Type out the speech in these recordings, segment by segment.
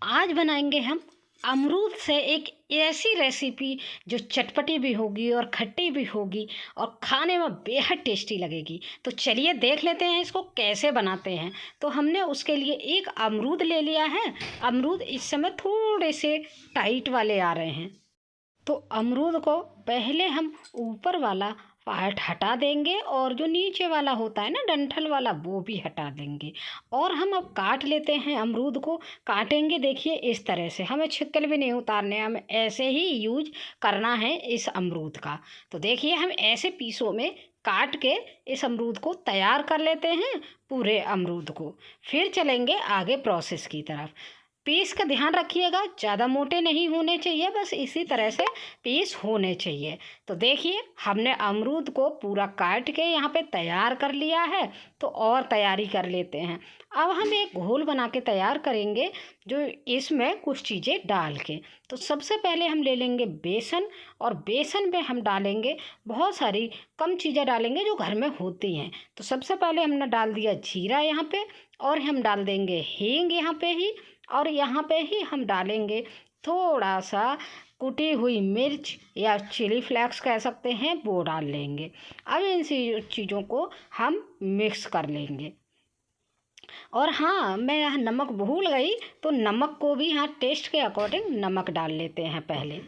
आज बनाएंगे हम अमरूद से एक ऐसी रेसिपी जो चटपटी भी होगी और खट्टी भी होगी और खाने में बेहद टेस्टी लगेगी। तो चलिए देख लेते हैं इसको कैसे बनाते हैं। तो हमने उसके लिए एक अमरूद ले लिया है। अमरूद इस समय थोड़े से टाइट वाले आ रहे हैं, तो अमरूद को पहले हम ऊपर वाला पार्ट हटा देंगे और जो नीचे वाला होता है ना डंठल वाला, वो भी हटा देंगे। और हम अब काट लेते हैं अमरूद को। काटेंगे देखिए इस तरह से, हमें छिकल भी नहीं उतारने, हमें ऐसे ही यूज करना है इस अमरूद का। तो देखिए हम ऐसे पीसों में काट के इस अमरूद को तैयार कर लेते हैं, पूरे अमरूद को। फिर चलेंगे आगे प्रोसेस की तरफ। पीस का ध्यान रखिएगा, ज़्यादा मोटे नहीं होने चाहिए, बस इसी तरह से पीस होने चाहिए। तो देखिए हमने अमरूद को पूरा काट के यहाँ पे तैयार कर लिया है। तो और तैयारी कर लेते हैं। अब हम एक घोल बना के तैयार करेंगे, जो इसमें कुछ चीज़ें डाल के। तो सबसे पहले हम ले लेंगे बेसन, और बेसन में हम डालेंगे बहुत सारी कम चीज़ें डालेंगे जो घर में होती हैं। तो सबसे पहले हमने डाल दिया जीरा यहाँ पे, और हम डाल देंगे हींग यहाँ पे ही, और यहाँ पे ही हम डालेंगे थोड़ा सा कुटी हुई मिर्च या चिली फ्लेक्स कह सकते हैं, वो डाल लेंगे। अब इन चीज़ों को हम मिक्स कर लेंगे। और हाँ, मैं यहाँ नमक भूल गई, तो नमक को भी यहाँ टेस्ट के अकॉर्डिंग नमक डाल लेते हैं पहले।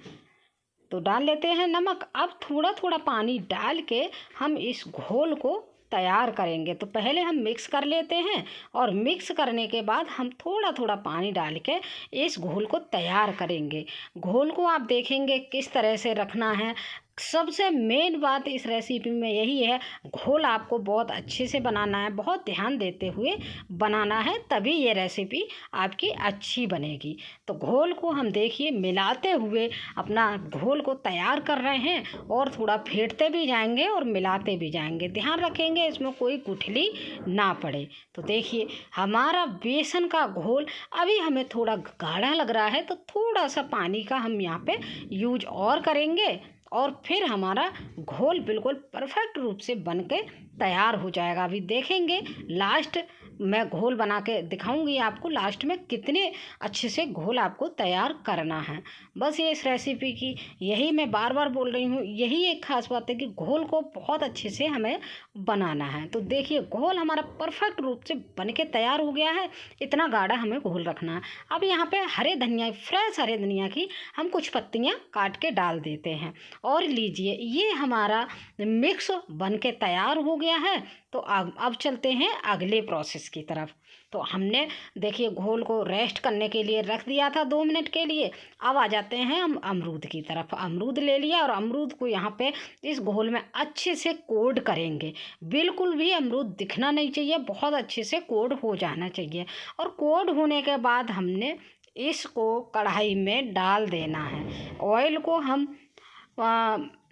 तो डाल लेते हैं नमक। अब थोड़ा थोड़ा पानी डाल के हम इस घोल को तैयार करेंगे। तो पहले हम मिक्स कर लेते हैं, और मिक्स करने के बाद हम थोड़ा थोड़ा पानी डाल के इस घोल को तैयार करेंगे। घोल को आप देखेंगे किस तरह से रखना है। सबसे मेन बात इस रेसिपी में यही है, घोल आपको बहुत अच्छे से बनाना है, बहुत ध्यान देते हुए बनाना है, तभी ये रेसिपी आपकी अच्छी बनेगी। तो घोल को हम देखिए मिलाते हुए अपना घोल को तैयार कर रहे हैं, और थोड़ा फेंटते भी जाएंगे और मिलाते भी जाएंगे। ध्यान रखेंगे इसमें कोई गुठली ना पड़े। तो देखिए हमारा बेसन का घोल अभी हमें थोड़ा गाढ़ा लग रहा है, तो थोड़ा सा पानी का हम यहाँ पे यूज और करेंगे, और फिर हमारा घोल बिल्कुल परफेक्ट रूप से बन के तैयार हो जाएगा। अभी देखेंगे लास्ट मैं घोल बना के दिखाऊंगी आपको, लास्ट में कितने अच्छे से घोल आपको तैयार करना है। बस ये इस रेसिपी की यही मैं बार बार बोल रही हूँ, यही एक ख़ास बात है कि घोल को बहुत अच्छे से हमें बनाना है। तो देखिए घोल हमारा परफेक्ट रूप से बन के तैयार हो गया है। इतना गाढ़ा हमें घोल रखना है। अब यहाँ पे हरे धनिया, फ्रेश हरे धनिया की हम कुछ पत्तियाँ काट के डाल देते हैं। और लीजिए ये हमारा मिक्स बन के तैयार हो गया है। तो अब चलते हैं अगले प्रोसेस की तरफ। तो हमने देखिए घोल को रेस्ट करने के लिए रख दिया था 2 मिनट के लिए। अब आ जाते हैं हम अमरूद की तरफ। अमरूद ले लिया, और अमरूद को यहाँ पे इस घोल में अच्छे से कोड करेंगे। बिल्कुल भी अमरूद दिखना नहीं चाहिए, बहुत अच्छे से कोड हो जाना चाहिए। और कोड होने के बाद हमने इसको कढ़ाई में डाल देना है। ऑयल को हम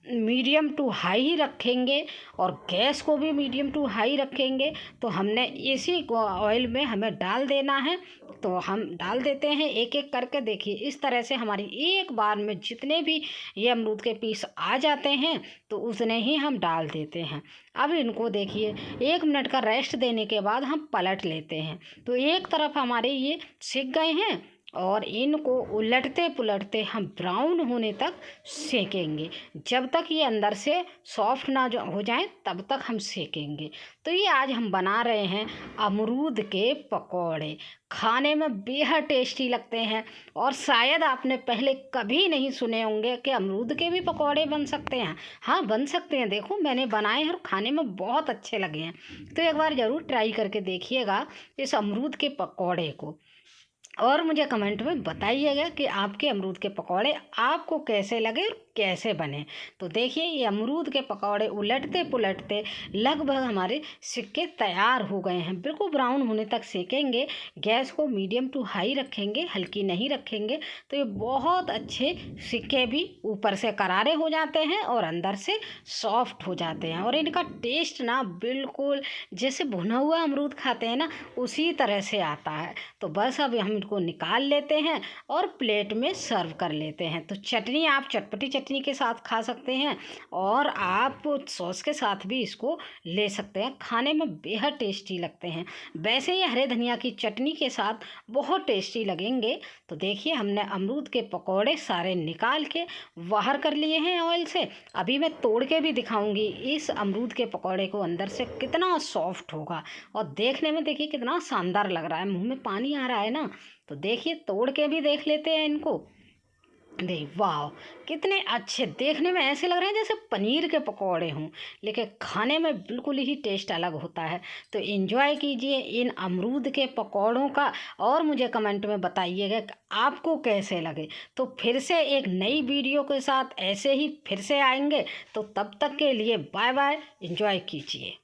मीडियम टू हाई ही रखेंगे, और गैस को भी मीडियम टू हाई रखेंगे। तो हमने इसी को ऑयल में हमें डाल देना है। तो हम डाल देते हैं एक एक करके। देखिए इस तरह से हमारी एक बार में जितने भी ये अमरूद के पीस आ जाते हैं, तो उतने ही हम डाल देते हैं। अब इनको देखिए 1 मिनट का रेस्ट देने के बाद हम पलट लेते हैं। तो एक तरफ हमारे ये सिक गए हैं, और इनको उलटते पुलटते हम ब्राउन होने तक सेकेंगे। जब तक ये अंदर से सॉफ्ट ना हो जाए तब तक हम सेकेंगे। तो ये आज हम बना रहे हैं अमरूद के पकौड़े। खाने में बेहद टेस्टी लगते हैं, और शायद आपने पहले कभी नहीं सुने होंगे कि अमरूद के भी पकौड़े बन सकते हैं। हाँ बन सकते हैं, देखो मैंने बनाए हैं और खाने में बहुत अच्छे लगे हैं। तो एक बार ज़रूर ट्राई करके देखिएगा इस अमरूद के पकौड़े को, और मुझे कमेंट में बताइएगा कि आपके अमरूद के पकौड़े आपको कैसे लगे और कैसे बने। तो देखिए ये अमरूद के पकौड़े उलटते पुलटते लगभग हमारे सिक्के तैयार हो गए हैं। बिल्कुल ब्राउन होने तक सेकेंगे। गैस को मीडियम टू हाई रखेंगे, हल्की नहीं रखेंगे। तो ये बहुत अच्छे सिक्के भी ऊपर से करारे हो जाते हैं और अंदर से सॉफ्ट हो जाते हैं, और इनका टेस्ट ना बिल्कुल जैसे भुना हुआ अमरूद खाते हैं ना, उसी तरह से आता है। तो बस अब हम इनको निकाल लेते हैं और प्लेट में सर्व कर लेते हैं। तो चटनी आप चटपटी चटनी के साथ खा सकते हैं और आप सॉस के साथ भी इसको ले सकते हैं। खाने में बेहद टेस्टी लगते हैं। वैसे ही हरे धनिया की चटनी के साथ बहुत टेस्टी लगेंगे। तो देखिए हमने अमरूद के पकौड़े सारे निकाल के बाहर कर लिए हैं ऑयल से। अभी मैं तोड़ के भी दिखाऊंगी इस अमरूद के पकौड़े को अंदर से कितना सॉफ्ट होगा और देखने में देखिए कितना शानदार लग रहा है। मुंह में पानी आ रहा है ना। तो देखिए तोड़ के भी देख लेते हैं इनको। देख वाह कितने अच्छे देखने में ऐसे लग रहे हैं जैसे पनीर के पकौड़े हों, लेकिन खाने में बिल्कुल ही टेस्ट अलग होता है। तो एंजॉय कीजिए इन अमरूद के पकौड़ों का और मुझे कमेंट में बताइएगा कि आपको कैसे लगे। तो फिर से एक नई वीडियो के साथ ऐसे ही फिर से आएंगे। तो तब तक के लिए बाय बाय, एंजॉय कीजिए।